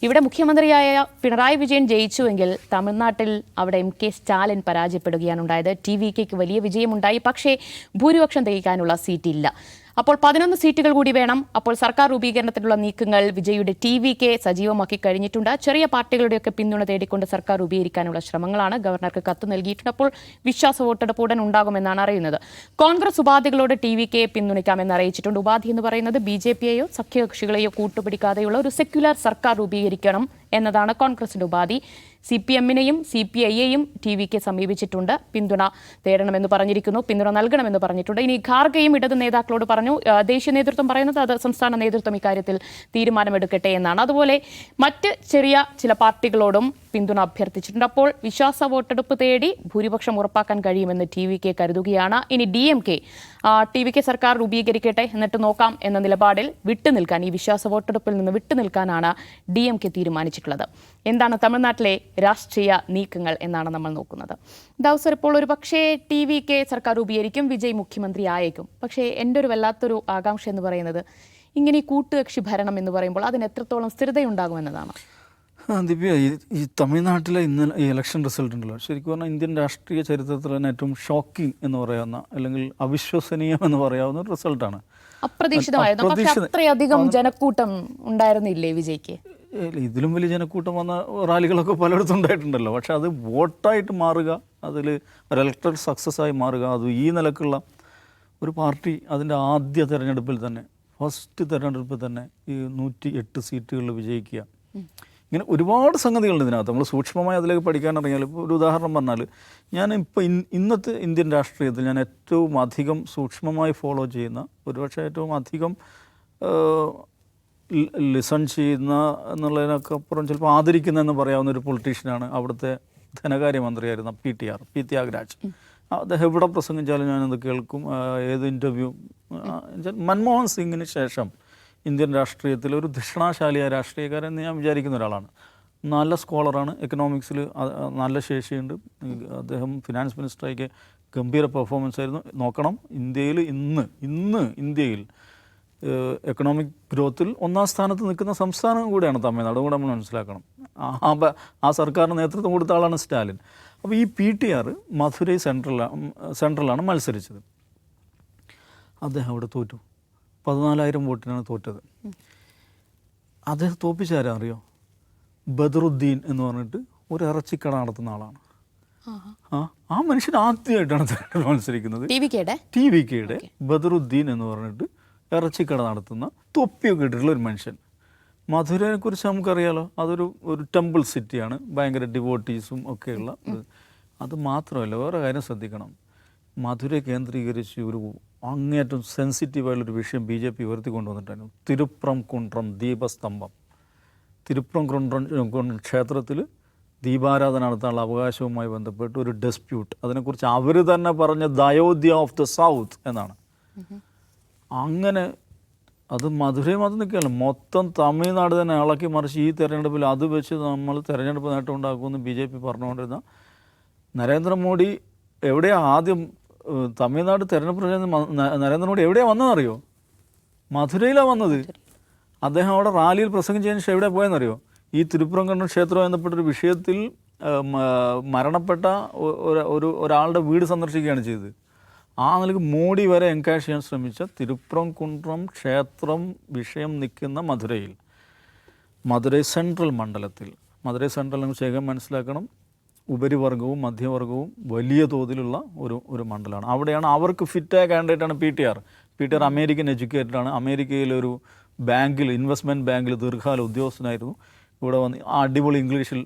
ഇവിടെ മുഖ്യമന്ത്രിയായ പിണറായി വിജയൻ ജയിച്ചുവെങ്കിൽ തമിഴ്നാട്ടിൽ അവിടെ MK സ്റ്റാലിൻ പരാജയപ്പെടുകയാണ് ഉണ്ടായത്. TVKയ്ക്ക് വലിയ വിജയമുണ്ടായി, പക്ഷേ ഭൂരിപക്ഷം തെളിയിക്കാനുള്ള സീറ്റില്ല. അപ്പോൾ 11 സീറ്റുകൾ കൂടി വേണം. അപ്പോൾ സർക്കാർ രൂപീകരണത്തിനുള്ള നീക്കങ്ങൾ വിജയുടെ TVK സജീവമാക്കി കഴിഞ്ഞിട്ടുണ്ട്. ചെറിയ പാർട്ടികളുടെയൊക്കെ പിന്തുണ തേടിക്കൊണ്ട് സർക്കാർ രൂപീകരിക്കാനുള്ള ശ്രമങ്ങളാണ്. ഗവർണർക്ക് കത്ത് നൽകിയിട്ടുണ്ട്. അപ്പോൾ വിശ്വാസ വോട്ടെടുപ്പ് ഉടൻ ഉണ്ടാകുമെന്നാണ് അറിയുന്നത്. കോൺഗ്രസ് ഉപാധികളോട് TVKയെ പിന്തുണയ്ക്കാമെന്ന് അറിയിച്ചിട്ടുണ്ട്. ഉപാധി എന്ന് പറയുന്നത് BJPയെയോ സഖ്യകക്ഷികളെയോ കൂട്ടുപിടിക്കാതെയുള്ള ഒരു സെക്യുലർ സർക്കാർ രൂപീകരിക്കണം എന്നതാണ് കോൺഗ്രസിന്റെ ഉപാധി. CPM-നെയും CPI-യെയും TVK സമീപിച്ചിട്ടുണ്ട്. പിന്തുണ തേടണമെന്ന് പറഞ്ഞിരിക്കുന്നു, പിന്തുണ നൽകണമെന്ന് പറഞ്ഞിട്ടുണ്ട്. ഇനി ഖാർഗെയും ഇടത് നേതാക്കളോട് പറഞ്ഞു. ദേശീയ നേതൃത്വം പറയുന്നത് അത് സംസ്ഥാന നേതൃത്വം ഇക്കാര്യത്തിൽ തീരുമാനമെടുക്കട്ടെ എന്നാണ്. അതുപോലെ മറ്റ് ചെറിയ ചില പാർട്ടികളോടും പിന്തുണ അഭ്യർത്ഥിച്ചിട്ടുണ്ട്. അപ്പോൾ വിശ്വാസ വോട്ടെടുപ്പ് തേടി ഭൂരിപക്ഷം ഉറപ്പാക്കാൻ കഴിയുമെന്ന് TVK കരുതുകയാണ്. ഇനി DMK TVK സർക്കാർ രൂപീകരിക്കട്ടെ എന്നിട്ട് നോക്കാം എന്ന നിലപാടിൽ വിട്ടുനിൽക്കാൻ, ഈ വിശ്വാസ വോട്ടെടുപ്പിൽ നിന്ന് വിട്ടുനിൽക്കാനാണ് DMK തീരുമാനിച്ചിട്ടുള്ളത്. എന്താണ് തമിഴ്നാട്ടിലെ രാഷ്ട്രീയ നീക്കങ്ങൾ എന്നാണ് നമ്മൾ നോക്കുന്നത്. ദൗസർ, ഇപ്പോൾ ഒരു പക്ഷേ TVK സർക്കാർ രൂപീകരിക്കും, വിജയ് മുഖ്യമന്ത്രി ആയേക്കും. പക്ഷേ എൻ്റെ ഒരു വല്ലാത്തൊരു ആകാംക്ഷ എന്ന് പറയുന്നത് ഇങ്ങനെ ഈ കൂട്ടുകക്ഷി ഭരണം എന്ന് പറയുമ്പോൾ അതിന് എത്രത്തോളം സ്ഥിരതയുണ്ടാകുമെന്നതാണ്. ദിവ്യ, ഈ തമിഴ്നാട്ടിലെ ഇന്നലെ ഈ ഇലക്ഷൻ റിസൾട്ട് ഉണ്ടല്ലോ, ശരിക്കും പറഞ്ഞാൽ ഇന്ത്യൻ രാഷ്ട്രീയ ചരിത്രത്തിൽ തന്നെ ഏറ്റവും ഷോക്കിംഗ് എന്ന് പറയാവുന്ന, അല്ലെങ്കിൽ അവിശ്വസനീയം എന്ന് പറയാവുന്ന ഒരു റിസൾട്ടാണ്. അപ്രതീക്ഷിതമായിരുന്നു. പക്ഷേ അത്രയധികം ജനക്കൂട്ടം ഉണ്ടായിരുന്നില്ലേ വിജയ്ക്ക്? ഇതിലും വലിയ ജനക്കൂട്ടം വന്ന റാലികളൊക്കെ പലയിടത്തും ഉണ്ടായിട്ടുണ്ടല്ലോ. പക്ഷെ അത് വോട്ടായിട്ട് മാറുക, അതിൽ ഒരു ഇലക്ട്രൽ സക്സസ് ആയി മാറുക, അത് ഈ നിലക്കുള്ള ഒരു പാർട്ടി അതിൻ്റെ ആദ്യ തെരഞ്ഞെടുപ്പിൽ തന്നെ, ഫസ്റ്റ് തെരഞ്ഞെടുപ്പിൽ തന്നെ ഈ 108 സീറ്റുകളിൽ വിജയിക്കുക, ഇങ്ങനെ ഒരുപാട് സംഗതികളുണ്ട് ഇതിനകത്ത്. നമ്മൾ സൂക്ഷ്മമായി അതിലേക്ക് പഠിക്കാനിറങ്ങിയാൽ, ഇപ്പോൾ ഒരു ഉദാഹരണം പറഞ്ഞാൽ, ഞാനിപ്പോൾ ഇന്നത്തെ ഇന്ത്യൻ രാഷ്ട്രീയത്തിൽ ഞാൻ ഏറ്റവും അധികം സൂക്ഷ്മമായി ഫോളോ ചെയ്യുന്ന, ഒരുപക്ഷെ ഏറ്റവും അധികം ലിസൺ ചെയ്യുന്ന എന്നുള്ളതിനൊക്കെ അപ്പുറം ചിലപ്പോൾ ആദരിക്കുന്നതെന്ന് പറയാവുന്ന ഒരു പൊളിറ്റീഷ്യനാണ് അവിടുത്തെ ധനകാര്യമന്ത്രിയായിരുന്ന പി ത്യാഗരാജ്. അദ്ദേഹം എവിടെ പ്രസംഗിച്ചാലും ഞാനത് കേൾക്കും. ഏത് ഇൻ്റർവ്യൂ, മൻമോഹൻ സിംഗിന് ശേഷം ഇന്ത്യൻ രാഷ്ട്രീയത്തിൽ ഒരു ധിഷണാശാലിയായ രാഷ്ട്രീയക്കാരൻ എന്ന് ഞാൻ വിചാരിക്കുന്ന ഒരാളാണ്. നല്ല സ്കോളറാണ്, എക്കണോമിക്സിൽ നല്ല ശേഷിയുണ്ട്. അദ്ദേഹം ഫിനാൻസ് മിനിസ്റ്ററായിക്ക് ഗംഭീര പെർഫോമൻസ് ആയിരുന്നു. നോക്കണം, ഇന്ത്യയിൽ ഇന്ന് ഇന്ത്യയിൽ എക്കണോമിക് ഗ്രോത്തിൽ 1ാം സ്ഥാനത്ത് നിൽക്കുന്ന സംസ്ഥാനം കൂടെയാണ് തമിഴ്നാട്. അതുകൂടെ നമ്മൾ മനസ്സിലാക്കണം. ആ സർക്കാരിന് നേതൃത്വം കൊടുത്ത ആളാണ് സ്റ്റാലിൻ. അപ്പോൾ ഈ PTR മധുരൈ സെൻട്രലാണ് മത്സരിച്ചത്. അദ്ദേഹം അവിടെ തോറ്റു. 14,000 വോട്ടിനാണ് തോറ്റത്. അദ്ദേഹം തോപ്പിച്ചാരാ അറിയോ? ബദറുദ്ദീൻ എന്ന് പറഞ്ഞിട്ട് ഒരു ഇറച്ചിക്കട നടത്തുന്ന ആളാണ്. ആ മനുഷ്യൻ ആദ്യമായിട്ടാണ് മത്സരിക്കുന്നത്. TVKയുടെ ബദറുദ്ദീൻ എന്ന് പറഞ്ഞിട്ട് ഇറച്ചിക്കട നടത്തുന്ന തൊപ്പിയൊക്കെ ഇട്ടിട്ടുള്ള ഒരു മനുഷ്യൻ. മധുരയെക്കുറിച്ച് നമുക്കറിയാലോ, അതൊരു ടെമ്പിൾ സിറ്റിയാണ്, ഭയങ്കര ഡിവോട്ടീസും ഒക്കെയുള്ള. അത് മാത്രമല്ല, വേറെ കാര്യം ശ്രദ്ധിക്കണം. മധുര കേന്ദ്രീകരിച്ച് ഒരു അങ്ങേറ്റം സെൻസിറ്റീവായുള്ളൊരു വിഷയം BJP ഉയർത്തിക്കൊണ്ടുവന്നിട്ടായിരുന്നു. തിരുപ്രംകുണ്ട്രം ദീപസ്തംഭം. തിരുപ്രംകുണ്ട്രം ക്ഷേത്രത്തിൽ ദീപാരാധന നടത്താനുള്ള അവകാശവുമായി ബന്ധപ്പെട്ട് ഒരു ഡിസ്പ്യൂട്ട്. അതിനെക്കുറിച്ച് അവർ തന്നെ പറഞ്ഞ ദയോധ്യ ഓഫ് ദ സൗത്ത് എന്നാണ്. അങ്ങനെ അത് മധുരയും അത് നിൽക്കുകയല്ല, മൊത്തം തമിഴ്നാട് തന്നെ ഇളക്കി മറിച്ച് ഈ തെരഞ്ഞെടുപ്പിൽ അത് വെച്ച് നമ്മൾ തെരഞ്ഞെടുപ്പ് നേട്ടം ഉണ്ടാക്കുമെന്ന് BJP പറഞ്ഞുകൊണ്ടിരുന്ന നരേന്ദ്രമോദി എവിടെയാണ് ആദ്യം തമിഴ്നാട് തെരഞ്ഞെടുപ്പ് നരേന്ദ്രമോദി എവിടെയാണ് വന്നതെന്നറിയോ? മധുരയിലാണ് വന്നത്. അദ്ദേഹം അവിടെ റാലിയിൽ പ്രസംഗിച്ചതിന് ശേഷം എവിടെ പോയെന്നറിയോ? ഈ തിരുപ്പുറംകുണ്ട്രം ക്ഷേത്രം എന്നപ്പെട്ടൊരു വിഷയത്തിൽ മരണപ്പെട്ട ഒരാളുടെ വീട് സന്ദർശിക്കുകയാണ് ചെയ്തത്. ആ നിലയ്ക്ക് മോഡി വരെ എൻകറേജ് ചെയ്യാൻ ശ്രമിച്ച തിരുപ്പുറംകുണ്ട്രം ക്ഷേത്രം വിഷയം നിൽക്കുന്ന മധുരയിൽ, മധുരൈ സെൻട്രൽ മണ്ഡലത്തിൽ, മധുരൈ സെൻട്രൽ എന്ന് ശേഖരം മനസ്സിലാക്കണം, ഉപരിവർഗവും മധ്യവർഗവും വലിയ തോതിലുള്ള ഒരു മണ്ഡലമാണ്. അവിടെയാണ് അവർക്ക് ഫിറ്റായ കാൻഡിഡേറ്റാണ് PTR അമേരിക്കൻ എഡ്യൂക്കേറ്റഡാണ്. അമേരിക്കയിലൊരു ബാങ്കിൽ, ഇൻവെസ്റ്റ്മെൻറ്റ് ബാങ്കിൽ ദീർഘകാല ഉദ്യോഗസ്ഥനായിരുന്നു. ഇവിടെ വന്ന് അടിപൊളി ഇംഗ്ലീഷിൽ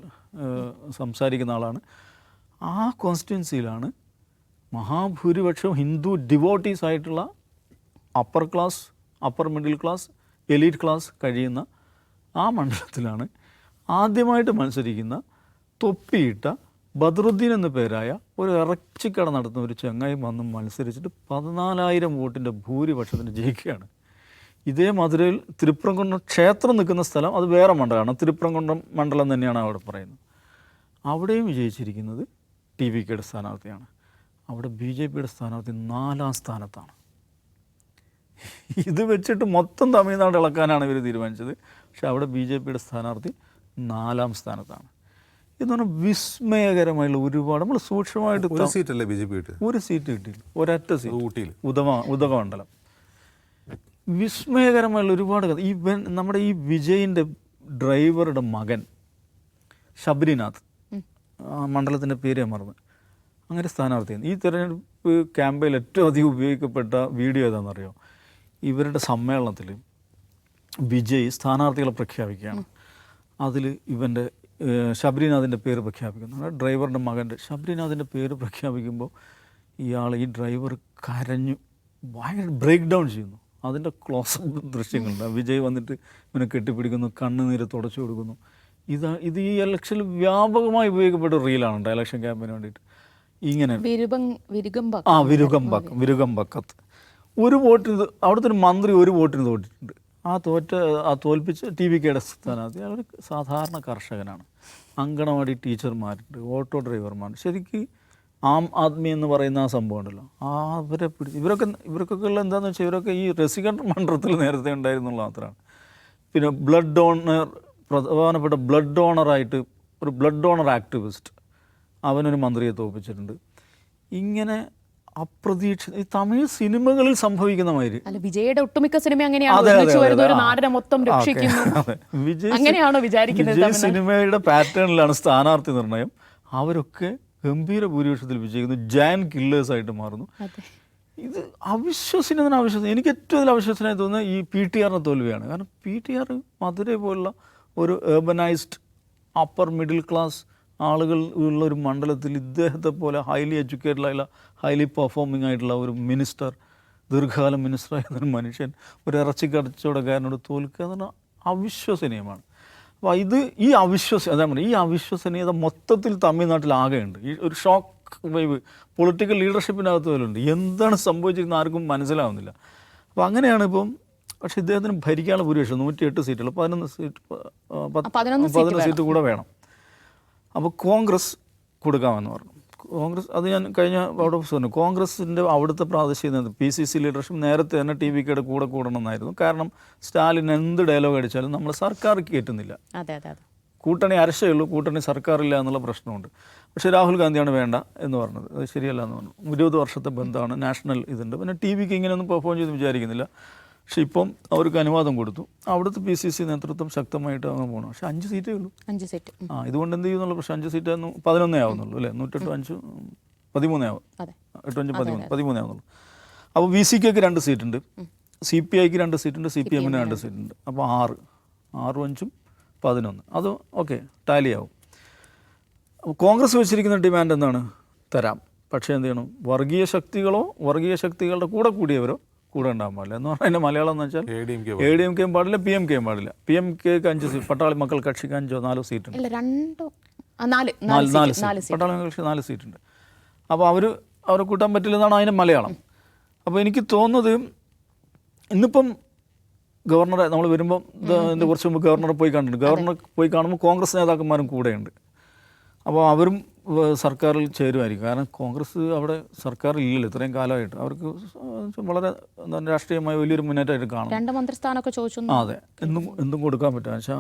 സംസാരിക്കുന്ന ആളാണ്. ആ കോൺസ്റ്റിറ്റ്യുവൻസിയിലാണ് മഹാഭൂരിപക്ഷം ഹിന്ദു ഡിവോട്ടീസ് ആയിട്ടുള്ള upper class, upper middle class, elite class കഴിയുന്ന ആ മണ്ഡലത്തിലാണ് ആദ്യമായിട്ട് മത്സരിക്കുന്ന തൊപ്പിയിട്ട ബദറുദ്ദീൻ എന്ന പേരായ ഒരു ഇറച്ചിക്കട നടത്തുന്ന ഒരു ചങ്ങായി വന്ന് മത്സരിച്ചിട്ട് 14,000 വോട്ടിൻ്റെ ഭൂരിപക്ഷത്തിന് ജയിക്കുകയാണ്. ഇതേ മധുരയിൽ തിരുപ്പുറംകുണ്ട്രം ക്ഷേത്രം നിൽക്കുന്ന സ്ഥലം അത് വേറെ മണ്ഡലമാണ്, തിരുപ്പുറംകുണ്ട്രം മണ്ഡലം തന്നെയാണ് അവിടെ പറയുന്നത്. അവിടെയും വിജയിച്ചിരിക്കുന്നത് TVKയുടെ സ്ഥാനാർത്ഥിയാണ്. അവിടെ BJPയുടെ സ്ഥാനാർത്ഥി 4ാം സ്ഥാനത്താണ്. ഇത് വെച്ചിട്ട് മൊത്തം തമിഴ്നാട് ഇളക്കാനാണ് ഇവർ തീരുമാനിച്ചത്. പക്ഷെ അവിടെ BJPയുടെ സ്ഥാനാർത്ഥി 4-ാം സ്ഥാനത്താണ്. എന്ന് പറഞ്ഞാൽ വിസ്മയകരമായുള്ള ഒരുപാട് നമ്മൾ സൂക്ഷ്മമായിട്ട് ഒരു സീറ്റല്ലേ ബി ജെ പി കിട്ടുക? ഒരു സീറ്റ് കിട്ടിയില്ല, ഒരൊറ്റ സീറ്റ് ഊട്ടിയിൽ ഉദകമണ്ഡലം. വിസ്മയകരമായുള്ള ഒരുപാട് കഥ. നമ്മുടെ ഈ വിജയിൻ്റെ ഡ്രൈവറുടെ മകൻ ശബരിനാഥ്, മണ്ഡലത്തിൻ്റെ പേര് ഞാൻ മറന്നു, അങ്ങനെ സ്ഥാനാർത്ഥിയാണ്. ഈ തെരഞ്ഞെടുപ്പ് ക്യാമ്പയിൻ ഏറ്റവും അധികം ഉപയോഗിക്കപ്പെട്ട വീഡിയോ ഏതാണെന്നറിയോ? ഇവരുടെ സമ്മേളനത്തിൽ വിജയ് സ്ഥാനാർത്ഥികളെ പ്രഖ്യാപിക്കുകയാണ്. അതിൽ ഇവൻ്റെ ശബരിനാഥിൻ്റെ പേര് പ്രഖ്യാപിക്കുന്നു. ഡ്രൈവറുടെ മകൻ്റെ ശബരിനാഥിൻ്റെ പേര് പ്രഖ്യാപിക്കുമ്പോൾ ഈ ഡ്രൈവർ കരഞ്ഞു, ഭയങ്കര ബ്രേക്ക് ഡൗൺ ചെയ്യുന്നു. അതിൻ്റെ ക്ലോസപ്പ് ദൃശ്യങ്ങളുണ്ട്. വിജയ് വന്നിട്ട് ഇവനെ കെട്ടിപ്പിടിക്കുന്നു, കണ്ണുനീര് തുടച്ചു കൊടുക്കുന്നു. ഇത് ഈ ഇലക്ഷനിൽ വ്യാപകമായി ഉപയോഗിക്കപ്പെട്ട റീലാണ് ഇലക്ഷൻ ക്യാമ്പയിന് വേണ്ടിയിട്ട്. ഇങ്ങനെ വിരുഗംബക്കത്ത് ഒരു വോട്ടിന്, അവിടുത്തെ ഒരു മന്ത്രി ഒരു വോട്ടിന് തോറ്റിട്ടുണ്ട്. തോൽപ്പിച്ച് TVKയുടെ സ്ഥാനാർത്ഥി അവർ സാധാരണ കർഷകനാണ്. അങ്കണവാടി ടീച്ചർമാരുണ്ട്, ഓട്ടോ ഡ്രൈവർമാരുണ്ട്. ശരിക്ക് ആം ആദ്മി എന്ന് പറയുന്ന ആ സംഭവം ഉണ്ടല്ലോ, അവരെ പിടിച്ച് ഇവർക്കൊക്കെ ഉള്ള എന്താണെന്ന് വെച്ചാൽ ഇവരൊക്കെ ഈ റസിഡൻ്റ് മണ്ഡലത്തിൽ നേരത്തെ ഉണ്ടായിരുന്നുള്ള മാത്രമാണ്. പിന്നെ ബ്ലഡ് ഡോണർ, പ്രധാനപ്പെട്ട ബ്ലഡ് ഡോണറായിട്ട് ഒരു ബ്ലഡ് ഡോണർ ആക്ടിവിസ്റ്റ്, അവനൊരു മന്ത്രിയെ തോൽപ്പിച്ചിട്ടുണ്ട്. ഇങ്ങനെ അപ്രതീക്ഷിത ഈ തമിഴ് സിനിമകളിൽ സംഭവിക്കുന്ന മാതിരി. വിജയുടെ ഒട്ടുമിക്ക സിനിമ അങ്ങനെയാണ്, മൊത്തം വിജയ് സിനിമയുടെ പാറ്റേണിലാണ് സ്ഥാനാർത്ഥി നിർണയം. അവരൊക്കെ ഗംഭീര ഭൂരിപക്ഷത്തിൽ വിജയിക്കുന്നു, ജയൻ കില്ലേഴ്സായിട്ട് മാറുന്നു. ഇത് അവിശ്വസനീയമാണ്. എനിക്ക് ഏറ്റവും അതിൽ അവിശ്വസനീയമായി തോന്നുന്നത് ഈ PTR തോൽവിയാണ്. കാരണം PTR മധുരൈ പോലുള്ള ഒരു ഏർബനൈസ്ഡ് അപ്പർ മിഡിൽ ക്ലാസ് ആളുകൾ ഉള്ള ഒരു മണ്ഡലത്തിൽ ഇദ്ദേഹത്തെ പോലെ ഹൈലി എഡ്യൂക്കേറ്റഡ് ആയിട്ടുള്ള ഹൈലി പെർഫോമിംഗ് ആയിട്ടുള്ള ഒരു മിനിസ്റ്റർ, ദീർഘകാലം മിനിസ്റ്ററായിരുന്നൊരു മനുഷ്യൻ ഒരു ഇറച്ചി കച്ചവടക്കാരനോട് തോൽക്കുക എന്ന് പറഞ്ഞാൽ അവിശ്വസനീയമാണ്. അപ്പോൾ ഈ അവിശ്വസനീയത മൊത്തത്തിൽ തമിഴ്നാട്ടിലാകെയുണ്ട്. ഈ ഒരു ഷോക്ക് വൈവ് പൊളിറ്റിക്കൽ ലീഡർഷിപ്പിനകത്ത് പോലുണ്ട്. എന്താണ് സംഭവിച്ചിരിക്കുന്നത് ആർക്കും മനസ്സിലാവുന്നില്ല. അപ്പോൾ അങ്ങനെയാണ് ഇപ്പം. പക്ഷേ ഇദ്ദേഹത്തിന് ഭരിക്കാനുള്ള ഭൂരിപക്ഷം 108 സീറ്റുകൾ, 11 സീറ്റ് കൂടെ വേണം. അപ്പോൾ കോൺഗ്രസ് കൊടുക്കാമെന്ന് പറഞ്ഞു. കോൺഗ്രസ്, അത് ഞാൻ കഴിഞ്ഞ അവിടെ പറഞ്ഞു, കോൺഗ്രസിൻ്റെ അവിടുത്തെ പ്രാദേശിക PCC ലീഡർഷിപ്പ് നേരത്തെ തന്നെ TVKയുടെ കൂടെ കൂടണമെന്നായിരുന്നു. കാരണം സ്റ്റാലിൻ എന്ത് ഡയലോഗ് അടിച്ചാലും നമ്മൾ സർക്കാർ കയറ്റുന്നില്ല, കൂട്ടണി അരശേ ഉള്ളൂ, കൂട്ടണി സർക്കാരില്ല എന്നുള്ള പ്രശ്നമുണ്ട്. പക്ഷേ രാഹുൽ ഗാന്ധിയാണ് വേണ്ട എന്ന് പറഞ്ഞത്. അത് ശരിയല്ല എന്ന് പറഞ്ഞു. 20 വർഷത്തെ ബന്ധമാണ്, നാഷണൽ ഇതുണ്ട്. പിന്നെ TVK ഇങ്ങനെയൊന്നും പെർഫോം ചെയ്ത് വിചാരിക്കുന്നില്ല. പക്ഷെ ഇപ്പം അവർക്ക് അനുവാദം കൊടുത്തു. അവിടുത്തെ PCC നേതൃത്വം ശക്തമായിട്ട് അങ്ങനെ പോകണം. പക്ഷേ 5 സീറ്റേ ഉള്ളൂ. 5 സീറ്റ്. ഇതുകൊണ്ട് എന്ത് ചെയ്യുന്നുള്ള പ്രശ്നം, 5 സീറ്റ് 11 ആവുന്നുള്ളൂ അല്ലേ? 108 5 13 ആവും, 8 5 13 ആവുന്നുള്ളൂ. അപ്പോൾ VCKക്ക് 2 സീറ്റുണ്ട്, CPIക്ക് 2 സീറ്റുണ്ട്, CPMന് 2 സീറ്റുണ്ട്. അപ്പോൾ 6 5 11. അത് ഓക്കെ, ടാലിയാവും. അപ്പോൾ കോൺഗ്രസ് വെച്ചിരിക്കുന്ന ഡിമാൻഡ് എന്താണ്? തരാം, പക്ഷേ എന്ത് ചെയ്യണം? വർഗീയ ശക്തികളുടെ കൂടെ കൂടിയവരോ കൂടെ ഉണ്ടാകാൻ പാടില്ല എന്ന് പറഞ്ഞാൽ അതിൻ്റെ മലയാളം എന്ന് വെച്ചാൽ ADMKയും പാടില്ല, PMKയും പാടില്ല. PMKക്ക് 5 സീറ്റ്, പട്ടാളി മക്കൾ കക്ഷിക്ക് 5 4 സീറ്റുണ്ട്, 4 പട്ടാളി മക്കൾ കക്ഷി 4 സീറ്റുണ്ട്. അപ്പോൾ അവരെ കൂട്ടാൻ പറ്റില്ലെന്നാണ് അതിൻ്റെ മലയാളം. അപ്പോൾ എനിക്ക് തോന്നുന്നത് ഇന്നിപ്പം ഗവർണറെ നമ്മൾ വരുമ്പം ഇതിൻ്റെ കുറച്ച് മുമ്പ് ഗവർണറെ പോയി കണ്ടിട്ടുണ്ട്. ഗവർണറെ പോയി കാണുമ്പോൾ കോൺഗ്രസ് നേതാക്കന്മാരും കൂടെയുണ്ട്. അപ്പോൾ അവരും സർക്കാരിൽ ചേരുമായിരിക്കും. കാരണം കോൺഗ്രസ് അവിടെ സർക്കാരിൽ ഇല്ലല്ലോ ഇത്രയും കാലമായിട്ട്. അവർക്ക് വളരെ രാഷ്ട്രീയമായി വലിയൊരു മുന്നേറ്റമായിട്ട് കാണും. 2 മന്ത്രിസ്ഥാനമൊക്കെ ചോദിച്ചു. അതെ, എന്തും കൊടുക്കാൻ പറ്റുക വെച്ചാൽ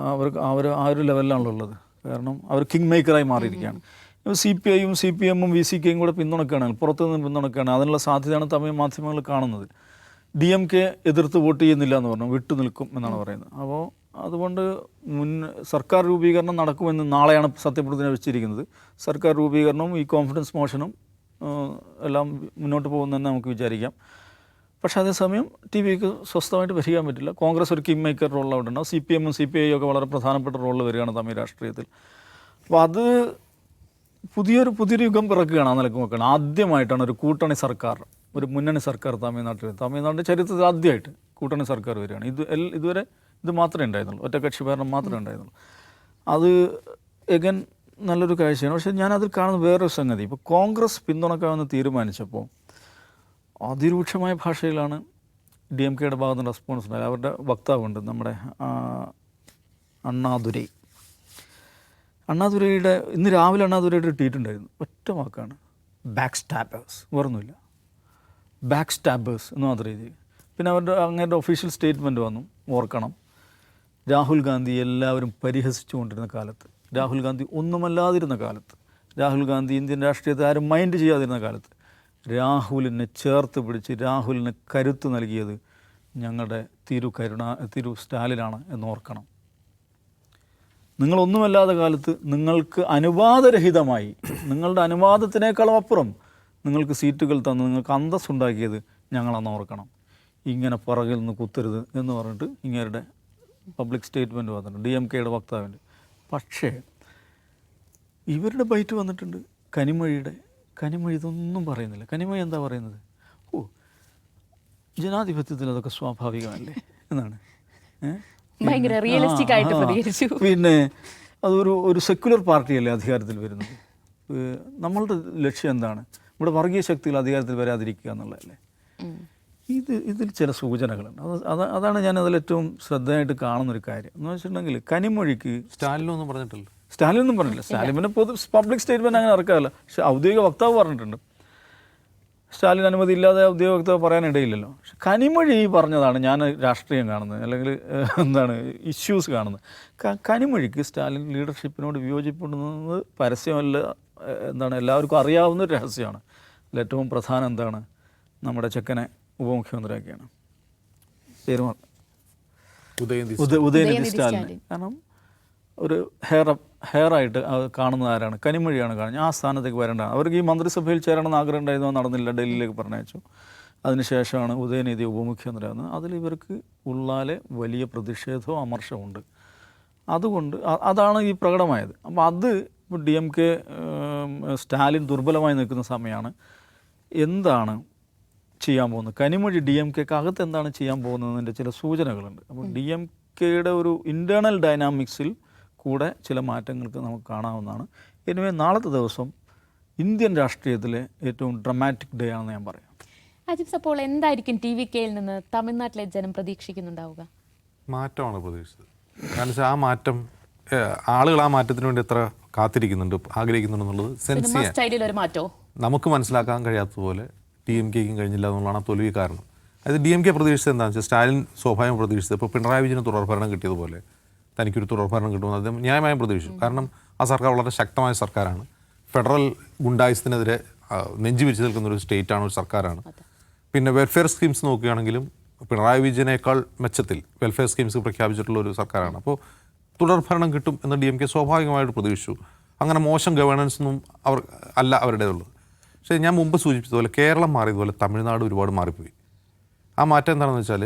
അവർ ആ ഒരു ലെവലിലാണല്ലോ ഉള്ളത്. കാരണം അവർ കിങ് മേക്കറായി മാറിയിരിക്കുകയാണ്. CPIയും CPMും VCKയും കൂടെ പിന്തുണക്കുകയാണ്, പുറത്തുനിന്ന് പിന്തുണക്കുകയാണ്. അതിനുള്ള സാധ്യതയാണ് തമിഴ് മാധ്യമങ്ങൾ കാണുന്നത്. DMK എതിർത്ത് വോട്ട് ചെയ്യുന്നില്ല എന്ന് പറഞ്ഞു, വിട്ടു നിൽക്കും എന്നാണ് പറയുന്നത്. അപ്പോൾ അതുകൊണ്ട് സർക്കാർ രൂപീകരണം നടക്കുമെന്ന് നാളെയാണ് സത്യപ്രതിജ്ഞ വെച്ചിരിക്കുന്നത്. സർക്കാർ രൂപീകരണവും ഈ കോൺഫിഡൻസ് മോഷനും എല്ലാം മുന്നോട്ട് പോകുന്നതെന്ന് നമുക്ക് വിചാരിക്കാം. പക്ഷേ അതേസമയം TVക്ക് സ്വസ്ഥമായിട്ട് ഭരിക്കാൻ പറ്റില്ല. കോൺഗ്രസ് ഒരു കിങ് മേക്കർ റോൾ അവിടെ ഉണ്ടാവും. CPMും CPIയും ഒക്കെ വളരെ പ്രധാനപ്പെട്ട റോളിൽ വരികയാണ് തമിഴ് രാഷ്ട്രീയത്തിൽ. അപ്പോൾ അത് പുതിയൊരു യുഗം പിറക്കുകയാണ്. ആ നിലക്ക് നോക്കുകയാണ്. ആദ്യമായിട്ടാണ് ഒരു കൂട്ടണി സർക്കാർ, ഒരു മുന്നണി സർക്കാർ തമിഴ്നാട്ടിൻ്റെ ചരിത്രത്തിൽ ആദ്യമായിട്ട് കൂട്ടണി സർക്കാർ വരികയാണ്. ഇതുവരെ ഇത് മാത്രമേ ഉണ്ടായിരുന്നുള്ളൂ, ഒറ്റക്കക്ഷി ഭരണം മാത്രമേ ഉണ്ടായിരുന്നുള്ളൂ. അത് എഗൻ നല്ലൊരു കാഴ്ചയാണ്. പക്ഷേ ഞാനതിൽ കാണുന്ന വേറൊരു സംഗതി, ഇപ്പോൾ കോൺഗ്രസ് പിന്തുണക്കാമെന്ന് തീരുമാനിച്ചപ്പോൾ അതിരൂക്ഷമായ ഭാഷയിലാണ് DMKയുടെ ഭാഗത്ത് നിന്ന് റെസ്പോൺസ് ഉണ്ടായത്. അവരുടെ വക്താവുണ്ട്, നമ്മുടെ അണ്ണാദുരൈയുടെ ഇന്ന് രാവിലെ അണ്ണാദുരൈയുടെ ഒരു ട്വീറ്റ് ഉണ്ടായിരുന്നു. ഒറ്റ വാക്കാണ്, ബാക്ക് സ്റ്റാബേഴ്സ്. വേറൊന്നുമില്ല, ബാക്ക് സ്റ്റാബേഴ്സ് എന്ന് മാത്രമേ എഴുതി. പിന്നെ അങ്ങേരുടെ ഒഫീഷ്യൽ സ്റ്റേറ്റ്മെൻറ്റ് വന്നു, ഓർക്കണം രാഹുൽ ഗാന്ധി എല്ലാവരും പരിഹസിച്ചുകൊണ്ടിരുന്ന കാലത്ത്, രാഹുൽ ഗാന്ധി ഒന്നുമല്ലാതിരുന്ന കാലത്ത്, രാഹുൽ ഗാന്ധി ഇന്ത്യൻ രാഷ്ട്രീയത്തെ ആരും മൈൻഡ് ചെയ്യാതിരുന്ന കാലത്ത് രാഹുലിനെ ചേർത്ത് പിടിച്ച് രാഹുലിന് കരുത്ത് നൽകിയത് ഞങ്ങളുടെ തിരു സ്റ്റാലിനാണ് എന്നോർക്കണം. നിങ്ങളൊന്നുമല്ലാത്ത കാലത്ത് നിങ്ങൾക്ക് അനുവാദരഹിതമായി, നിങ്ങളുടെ അനുവാദത്തിനേക്കാളും അപ്പുറം നിങ്ങൾക്ക് സീറ്റുകൾ തന്ന് നിങ്ങൾക്ക് അന്തസ്സുണ്ടാക്കിയത് ഞങ്ങളെന്ന് ഓർക്കണം. ഇങ്ങനെ പുറകിൽ നിന്ന് കുത്തരുത് എന്ന് പറഞ്ഞിട്ട് ഇങ്ങേരുടെ പബ്ലിക് സ്റ്റേറ്റ്മെൻറ്റ് വന്നിട്ടുണ്ട്, DMKയുടെ വക്താവിൻ്റെ. പക്ഷേ ഇവരുടെ ബൈറ്റ് വന്നിട്ടുണ്ട് കനിമൊഴി ഇതൊന്നും പറയുന്നില്ല. കനിമൊഴി എന്താ പറയുന്നത്? ജനാധിപത്യത്തിൽ അതൊക്കെ സ്വാഭാവികമല്ലേ എന്നാണ്. ഭയങ്കര റിയലിസ്റ്റിക് ആയിട്ട് പ്രതികരിച്ചു. പിന്നെ ഒരു സെക്യുലർ പാർട്ടിയല്ലേ അധികാരത്തിൽ വരുന്നത്. നമ്മളുടെ ലക്ഷ്യം എന്താണ്? ഇവിടെ വർഗീയ ശക്തികൾ അധികാരത്തിൽ വരാതിരിക്കുക എന്നുള്ളതല്ലേ. ഇതിൽ ചില സൂചനകളുണ്ട്. അതാണ് ഞാൻ അതിലേറ്റവും ശ്രദ്ധയായിട്ട് കാണുന്നൊരു കാര്യം എന്ന് വെച്ചിട്ടുണ്ടെങ്കിൽ കനിമൊഴിക്ക് സ്റ്റാലിനൊന്നും പറഞ്ഞിട്ടില്ല. സ്റ്റാലിനൊന്നും പറഞ്ഞില്ല. സ്റ്റാലിൻ പിന്നെ പബ്ലിക് സ്റ്റേറ്റ്മെൻറ്റ് അങ്ങനെ ഇറക്കാറില്ല. പക്ഷെ ഔദ്യോഗിക വക്താവ് പറഞ്ഞിട്ടുണ്ട്. സ്റ്റാലിൻ അനുമതി ഇല്ലാതെ ഔദ്യോഗിക വക്താവ് പറയാനിടയില്ലല്ലോ. പക്ഷെ കനിമൊഴി പറഞ്ഞതാണ് ഞാൻ രാഷ്ട്രീയം കാണുന്നത്, അല്ലെങ്കിൽ എന്താണ് ഇഷ്യൂസ് കാണുന്നത്. കനിമൊഴിക്ക് സ്റ്റാലിൻ ലീഡർഷിപ്പിനോട് വിയോജിപ്പെടുന്നത് പരസ്യമല്ല, എന്താണ് എല്ലാവർക്കും അറിയാവുന്ന ഒരു രഹസ്യമാണ്. അതിലേറ്റവും പ്രധാനം എന്താണ്? നമ്മുടെ ചെക്കനെ ഉപമുഖ്യമന്ത്രിയാക്കിയാണ് പേര് ഉദയനിധി സ്റ്റാലിൻ. കാരണം ഒരു ഹെയറായിട്ട് കാണുന്നത് ആരാണ്? കനിമൊഴിയാണ് കാണുന്നത്. ആ സ്ഥാനത്തേക്ക് വരേണ്ടതാണ്. അവർക്ക് ഈ മന്ത്രിസഭയിൽ ചേരണമെന്ന് ആഗ്രഹം ഉണ്ടായിരുന്നു, നടന്നില്ല, ഡൽഹിയിലേക്ക് പറഞ്ഞയച്ചു. അതിനുശേഷമാണ് ഉദയനിധി ഉപമുഖ്യമന്ത്രിയാകുന്നത്. അതിൽ ഇവർക്ക് ഉള്ളാലെ വലിയ പ്രതിഷേധവും അമർഷമുണ്ട്. അതുകൊണ്ട് അതാണ് ഈ പ്രകടമായത്. അപ്പോൾ അത് DMK സ്റ്റാലിൻ ദുർബലമായി നിൽക്കുന്ന സമയമാണ്. എന്താണ് ചെയ്യാൻ പോകുന്നത്? കനിമൊഴി DMKക്ക് അകത്ത് എന്താണ് ചെയ്യാൻ പോകുന്നതിൻ്റെ ചില സൂചനകളുണ്ട്. അപ്പോൾ DMKയുടെ ഒരു ഇൻറ്റേർണൽ ഡൈനാമിക്സിൽ കൂടെ ചില മാറ്റങ്ങൾക്ക് നമുക്ക് കാണാവുന്നതാണ്. എനിവേ നാളത്തെ ദിവസം ഇന്ത്യൻ രാഷ്ട്രീയത്തിലെ ഏറ്റവും ഡ്രമാറ്റിക് ഡേ ആണെന്ന് ഞാൻ പറയാം. അജിബ്സ്, അപ്പോൾ എന്തായിരിക്കും TVKയിൽ നിന്ന് തമിഴ്നാട്ടിലെ ജനം പ്രതീക്ഷിക്കുന്നുണ്ടാവുക? മാറ്റമാണ് പ്രതീക്ഷിച്ചത്. കാരണം വെച്ചാൽ ആ മാറ്റം, ആളുകൾ ആ മാറ്റത്തിന് വേണ്ടി എത്ര കാത്തിരിക്കുന്നുണ്ട്, ആഗ്രഹിക്കുന്നുണ്ടെന്നുള്ളത് സെൻസ് ചെയ്യാൻ നമുക്ക് മനസ്സിലാക്കാൻ കഴിയാത്തതുപോലെ DMKയ്ക്കും കഴിഞ്ഞില്ല എന്നുള്ളതാണ് ആ തോൽവി കാരണം. അതായത് DMK പ്രതീക്ഷിച്ചത് എന്താണെന്ന് വെച്ചാൽ സ്റ്റാലിൻ സ്വാഭാവികം പ്രതീക്ഷിച്ചത് ഇപ്പോൾ പിണറായി വിജയന് തുടർഭരണം കിട്ടിയതുപോലെ തനിക്കൊരു തുടർഭരണം കിട്ടുമെന്ന് അദ്ദേഹം ന്യായമായും പ്രതീക്ഷിച്ചു. കാരണം ആ സർക്കാർ വളരെ ശക്തമായ സർക്കാരാണ്. ഫെഡറൽ ഗുണ്ടായുസത്തിനെതിരെ നെഞ്ചു വിരിച്ചു നിൽക്കുന്നൊരു സ്റ്റേറ്റാണ്, ഒരു സർക്കാരാണ്. പിന്നെ വെൽഫെയർ സ്കീംസ് നോക്കുകയാണെങ്കിലും പിണറായി വിജയനേക്കാൾ മെച്ചത്തിൽ വെൽഫെയർ സ്കീംസ് പ്രഖ്യാപിച്ചിട്ടുള്ള ഒരു സർക്കാരാണ്. അപ്പോൾ തുടർഭരണം കിട്ടും എന്ന് DMK സ്വാഭാവികമായിട്ട് പ്രതീക്ഷിച്ചു. അങ്ങനെ മോശം ഗവേണൻസ് ഒന്നും അവരുടേതുള്ളത്. പക്ഷേ ഞാൻ മുമ്പ് സൂചിപ്പിച്ചതുപോലെ കേരളം മാറിയതുപോലെ തമിഴ്നാട് ഒരുപാട് മാറിപ്പോയി. ആ മാറ്റം എന്താണെന്ന് വെച്ചാൽ,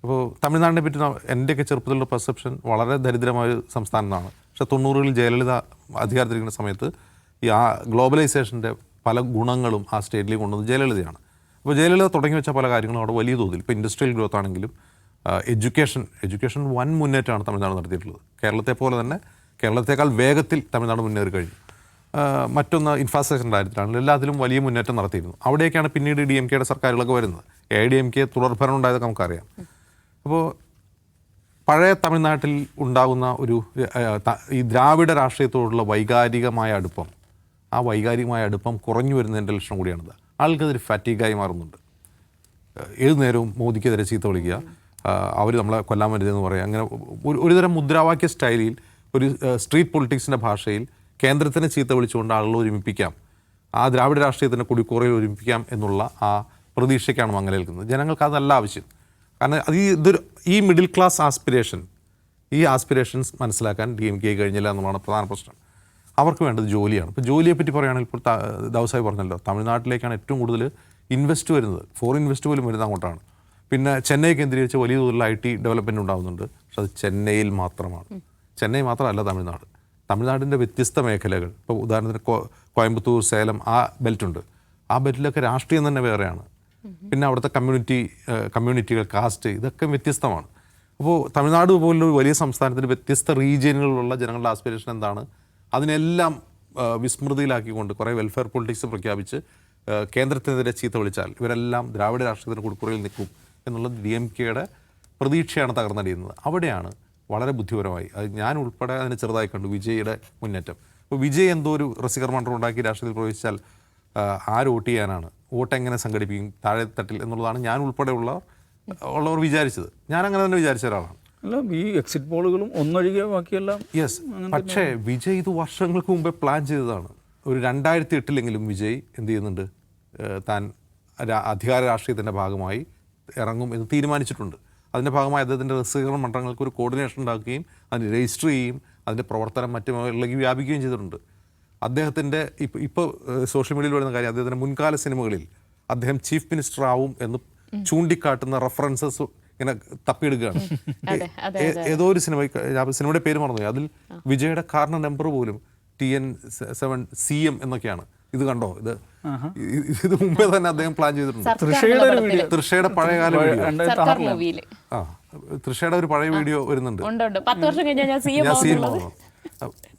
ഇപ്പോൾ തമിഴ്നാടിനെ പറ്റി എൻ്റെയൊക്കെ ചെറുപ്പത്തിലുള്ള പെർസെപ്ഷൻ വളരെ ദരിദ്രമായ സംസ്ഥാനം എന്നാണ്. പക്ഷേ 90കളിൽ ജയലളിത അധികാരത്തിലിരിക്കുന്ന സമയത്ത് ഈ ഗ്ലോബലൈസേഷൻ്റെ പല ഗുണങ്ങളും ആ സ്റ്റേറ്റിലേക്ക് കൊണ്ടുവന്നത് ജയലളിതയാണ്. അപ്പോൾ ജയലളിത തുടങ്ങി വെച്ച പല കാര്യങ്ങളും അവിടെ വലിയ തോതിൽ, ഇപ്പോൾ ഇൻഡസ്ട്രിയൽ ഗ്രോത്ത് ആണെങ്കിലും എഡ്യൂക്കേഷൻ വൻ മുന്നേറ്റമാണ് തമിഴ്നാട് നടത്തിയിട്ടുള്ളത്. കേരളത്തെ പോലെ തന്നെ കേരളത്തേക്കാൾ വേഗത്തിൽ തമിഴ്നാട് മുന്നേറി കഴിഞ്ഞു. മറ്റൊന്ന് ഇൻഫ്രാസ്ട്രക്ചറിൻ്റെ കാര്യത്തിലാണെങ്കിലും എല്ലാത്തിലും വലിയ മുന്നേറ്റം നടത്തിയിരുന്നു. അവിടേക്കാണ് പിന്നീട് DMKയുടെ സർക്കാരുകളൊക്കെ വരുന്നത്. AIDMK തുടർഭരണം ഉണ്ടായതൊക്കെ നമുക്കറിയാം. അപ്പോൾ പഴയ തമിഴ്നാട്ടിൽ ഉണ്ടാകുന്ന ഒരു ഈ ദ്രാവിഡ രാഷ്ട്രീയത്തോടുള്ള വൈകാരികമായ അടുപ്പം കുറഞ്ഞു വരുന്നതിൻ്റെ ലക്ഷണം കൂടിയാണിത്. ആൾക്കതൊരു ഫാറ്റീഗായി മാറുന്നുണ്ട്. ഏതു നേരവും മോദിക്കെതിരെ ചീത്ത വിളിക്കുക, അവർ നമ്മളെ കൊല്ലാൻ വരുന്നതെന്ന് പറയുക, അങ്ങനെ ഒരുതരം മുദ്രാവാക്യ സ്റ്റൈലിൽ ഒരു സ്ട്രീറ്റ് പൊളിറ്റിക്സിൻ്റെ ഭാഷയിൽ കേന്ദ്രത്തിനെ ചീത്ത വിളിച്ചുകൊണ്ട് ആളുകൾ ഒരുമിപ്പിക്കാം, ആ ദ്രാവിഡ രാഷ്ട്രീയത്തിൻ്റെ കുടിക്കൂറയിൽ ഒരുമിപ്പിക്കാം എന്നുള്ള ആ പ്രതീക്ഷയ്ക്കാണ് മങ്ങലേൽക്കുന്നത്. ജനങ്ങൾക്ക് അതല്ല ആവശ്യം. കാരണം ഈ മിഡിൽ ക്ലാസ് ആസ്പിരേഷൻസ് മനസ്സിലാക്കാൻ DMK കഴിഞ്ഞില്ല എന്നുള്ളതാണ് പ്രധാന പ്രശ്നം. അവർക്ക് വേണ്ടത് ജോലിയാണ്. ഇപ്പോൾ ജോലിയെ പറ്റി പറയുകയാണെങ്കിൽ ഇപ്പോൾ ദാവൂസായി പറഞ്ഞല്ലോ, തമിഴ്നാട്ടിലേക്കാണ് ഏറ്റവും കൂടുതൽ ഇൻവെസ്റ്റ് വരുന്നത്. ഫോറിൻ ഇൻവെസ്റ്റ് പോലും വരുന്നത് അങ്ങോട്ടാണ്. പിന്നെ ചെന്നൈ കേന്ദ്രീകരിച്ച് വലിയ തോതിലുള്ള IT ഡെവലപ്മെൻറ്റ് ഉണ്ടാകുന്നുണ്ട്. പക്ഷെ അത് ചെന്നൈയിൽ മാത്രമാണ്. ചെന്നൈ മാത്രമല്ല തമിഴ്നാടിൻ്റെ വ്യത്യസ്ത മേഖലകൾ. ഇപ്പോൾ ഉദാഹരണത്തിന് കോയമ്പത്തൂർ, സേലം, ആ ബെൽറ്റുണ്ട്. ആ ബെൽറ്റിലൊക്കെ രാഷ്ട്രീയം തന്നെ വേറെയാണ്. പിന്നെ അവിടുത്തെ കമ്മ്യൂണിറ്റികൾ, കാസ്റ്റ്, ഇതൊക്കെ വ്യത്യസ്തമാണ്. അപ്പോൾ തമിഴ്നാട് പോലുള്ളൊരു വലിയ സംസ്ഥാനത്തിന് വ്യത്യസ്ത റീജിയനുകളിലുള്ള ജനങ്ങളുടെ ആസ്പിരേഷൻ എന്താണ്, അതിനെല്ലാം വിസ്മൃതിയിലാക്കിക്കൊണ്ട് കുറേ വെൽഫെയർ പൊളിറ്റിക്സ് പ്രഖ്യാപിച്ച് കേന്ദ്രത്തിനെതിരെ ചീത്ത വിളിച്ചാൽ ഇവരെല്ലാം ദ്രാവിഡ രാഷ്ട്രീയത്തിന് കുടിക്കുറയിൽ നിൽക്കും എന്നുള്ളത് DMKയുടെ പ്രതീക്ഷയാണ് തകർന്നടിയുന്നത്. അവിടെയാണ് വളരെ ബുദ്ധിപരമായി, അത് ഞാൻ ഉൾപ്പെടെ അതിനെ ചെറുതായി കണ്ടു, വിജയുടെ മുന്നേറ്റം. അപ്പോൾ വിജയ് എന്തോ ഒരു റസികർ മണ്ഡലം ഉണ്ടാക്കി രാഷ്ട്രീയത്തിൽ പ്രവേശിച്ചാൽ ആര് വോട്ട് ചെയ്യാനാണ്, വോട്ട് എങ്ങനെ സംഘടിപ്പിക്കും താഴെ തട്ടിൽ എന്നുള്ളതാണ് ഞാൻ ഉൾപ്പെടെ ഉള്ളവർ വിചാരിച്ചത്. ഞാൻ അങ്ങനെ തന്നെ വിചാരിച്ച ഒരാളാണ്. അല്ല ഈ എക്സിറ്റ് പോളുകളും ഒന്നൊഴികെ ബാക്കിയെല്ലാം യെസ്. പക്ഷേ വിജയ് ഇത് വർഷങ്ങൾക്ക് മുമ്പേ പ്ലാൻ ചെയ്തതാണ്. ഒരു 2008 വിജയ് എന്ത് ചെയ്യുന്നുണ്ട്, താൻ അധികാര രാഷ്ട്രീയത്തിൻ്റെ ഭാഗമായി ഇറങ്ങും എന്ന് തീരുമാനിച്ചിട്ടുണ്ട്. അതിൻ്റെ ഭാഗമായി അദ്ദേഹത്തിൻ്റെ റെസിഡൻഷ്യൽ മണ്ഡലങ്ങൾക്ക് ഒരു കോർഡിനേഷൻ ഉണ്ടാക്കുകയും അതിന് രജിസ്റ്റർ ചെയ്യുകയും അതിൻ്റെ പ്രവർത്തനം മറ്റു മേഖലകളിലേക്ക് വ്യാപിക്കുകയും ചെയ്തിട്ടുണ്ട്. അദ്ദേഹത്തിൻ്റെ ഇപ്പോൾ സോഷ്യൽ മീഡിയയിൽ വരുന്ന കാര്യം, അദ്ദേഹത്തിൻ്റെ മുൻകാല സിനിമകളിൽ അദ്ദേഹം ചീഫ് മിനിസ്റ്റർ ആവും എന്ന് ചൂണ്ടിക്കാട്ടുന്ന റെഫറൻസസ് ഇങ്ങനെ തപ്പിയെടുക്കുകയാണ്. ഏതോ ഒരു സിനിമയുടെ പേര് മറന്നു, അതിൽ വിജയുടെ കാറിൻ്റെ നമ്പർ പോലും TN7 CM എന്നൊക്കെയാണ്. ഇത് കണ്ടോ, ഇത് മുമ്പേ തന്നെ അദ്ദേഹം പ്ലാൻ ചെയ്തിട്ടുണ്ട്. തൃഷയുടെ പഴയകാല വീഡിയോ, തൃഷയുടെ ഒരു പഴയ വീഡിയോ വരുന്നുണ്ട്. ഞാൻ CM ആവുന്നു.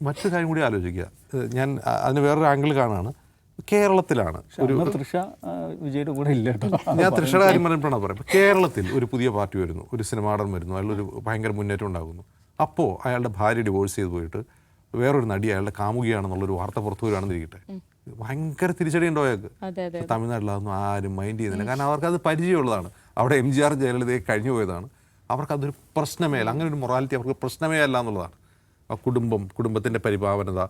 മറ്റൊരു കാര്യം കൂടി ആലോചിക്കുക, ഞാൻ അതിന് വേറൊരു ആംഗിൾ കാണാണ്. കേരളത്തിലാണ് ഒരു വിജയുടെ കൂടെ ഇല്ല. ഞാൻ തൃഷയുടെ കാര്യം പറഞ്ഞപ്പോഴാണ് പറയാം. കേരളത്തിൽ ഒരു പുതിയ പാർട്ടി വരുന്നു, ഒരു സിനിമാടൻ വരുന്നു, അയാളൊരു ഭയങ്കര മുന്നേറ്റം ഉണ്ടാകുന്നു. അപ്പോൾ അയാളുടെ ഭാര്യ ഡിവോഴ്സ് ചെയ്ത് പോയിട്ട് വേറൊരു നടി അയാളുടെ കാമുകിയാണെന്നുള്ളൊരു വാർത്ത പുറത്തു വരികയാണെന്നിരിക്കട്ടെ, ഭയങ്കര തിരിച്ചടി ഉണ്ടോ അയാൾക്ക്. തമിഴ്നാട്ടിലൊന്നും ആരും മൈൻഡ് ചെയ്യുന്നില്ല, കാരണം അവർക്കത് പരിചയമുള്ളതാണ്. അവിടെ MGR ജയലളിതയെ കഴിഞ്ഞു പോയതാണ്. അവർക്കതൊരു പ്രശ്നമേ അല്ല, അങ്ങനെ ഒരു മൊറാലിറ്റി അവർക്ക് പ്രശ്നമേ അല്ല എന്നുള്ളതാണ്. കുടുംബത്തിൻ്റെ പരിപാവനത,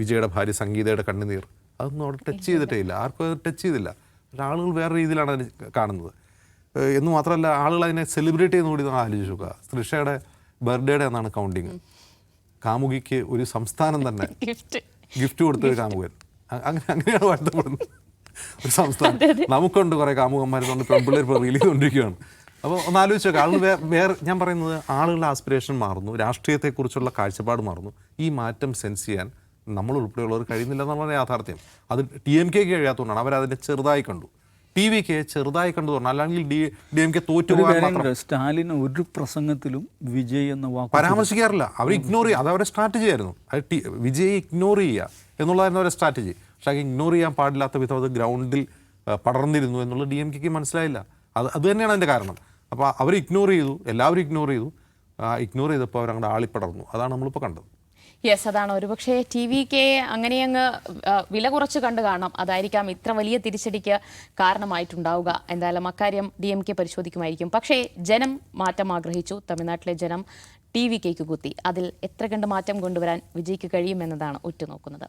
വിജയുടെ ഭാര്യ സംഗീതയുടെ കണ്ണുനീർ, അതൊന്നും അവിടെ ടച്ച് ചെയ്തിട്ടേ ഇല്ല. ആർക്കും അത് ടച്ച് ചെയ്തില്ല. പക്ഷേ ആളുകൾ വേറെ രീതിയിലാണ് അതിന് കാണുന്നത്. എന്ന് മാത്രമല്ല, ആളുകൾ അതിനെ സെലിബ്രേറ്റ് ചെയ്യുന്ന കൂടി ആലോചിച്ച് നോക്കുക. തൃഷയുടെ ബർത്ത്ഡേയുടെ എന്നാണ് കൗണ്ടിങ്. കാമുകിക്ക് ഒരു സംസ്ഥാനം തന്നെ ഗിഫ്റ്റ് കൊടുത്തൊരു കാമുകൻ, അങ്ങനെയാണ് വാഴ്ത്തപ്പെടുന്നത്. ഒരു സംസ്ഥാനം. നമുക്കുണ്ട് കുറേ കാമുകന്മാരെന്നുകൊണ്ട് പെൺപിള്ളേർ ഇപ്പോൾ റീൽ ചെയ്തുകൊണ്ടിരിക്കുകയാണ്. അപ്പോൾ ഒന്ന് ആലോചിച്ച് നോക്കുക, ആളുകൾ വേറെ ഞാൻ പറയുന്നത് ആളുകളുടെ ആസ്പിറേഷൻ മാറുന്നു, രാഷ്ട്രീയത്തെക്കുറിച്ചുള്ള കാഴ്ചപ്പാട് മാറുന്നു. ഈ മാറ്റം സെൻസ് ചെയ്യാൻ നമ്മൾ ഉൾപ്പെടെയുള്ളവർ കഴിയുന്നില്ല എന്നുള്ള യാഥാർത്ഥ്യം. അത് TMK കഴിയാത്തതുകൊണ്ടാണ്. അവരതിനെ ചെറുതായി കണ്ടു, TVK ചെറുതായി കണ്ടതുകൊണ്ട്. അല്ലെങ്കിൽ DMK തോറ്റുപോകാൻ സ്റ്റാലിൻ ഒരു പ്രസംഗത്തിലും വിജയ് എന്ന വാക്ക് പരാമർശിക്കാറില്ല. അവർ ഇഗ്നോർ ചെയ്യുക, അത് അവരുടെ സ്ട്രാറ്റജി ആയിരുന്നു. അത് വിജയ് ഇഗ്നോർ ചെയ്യുക എന്നുള്ളതായിരുന്നു അവരുടെ സ്ട്രാറ്റജി. പക്ഷേ ഇഗ്നോർ ചെയ്യാൻ പാടില്ലാത്ത വിധം അത് ഗ്രൗണ്ടിൽ പടർന്നിരുന്നു എന്നുള്ളത് DMKക്ക് മനസ്സിലായില്ല. അത് തന്നെയാണ് അതിൻ്റെ കാരണം. അപ്പോൾ അവർ ഇഗ്നോർ ചെയ്തു, എല്ലാവരും ഇഗ്നോർ ചെയ്തു. ഇഗ്നോർ ചെയ്തപ്പോൾ അവരങ്ങോട്ട് ആളിപ്പടർന്നു. അതാണ് നമ്മളിപ്പോൾ കണ്ടത്. യെസ്, അതാണ്. ഒരുപക്ഷെ TVK അങ്ങനെയങ്ങ് വില കുറച്ച് കണ്ടു കാണാം. അതായിരിക്കാം ഇത്ര വലിയ തിരിച്ചടിക്ക് കാരണമായിട്ടുണ്ടാവുക. എന്തായാലും അക്കാര്യം DMK പരിശോധിക്കുമായിരിക്കും. പക്ഷേ ജനം മാറ്റം ആഗ്രഹിച്ചു. തമിഴ്നാട്ടിലെ ജനം TVKക്ക് കുത്തി. അതിൽ എത്ര കണ്ട് മാറ്റം കൊണ്ടുവരാൻ വിജയ്ക്ക് കഴിയുമെന്നതാണ് ഉറ്റുനോക്കുന്നത്.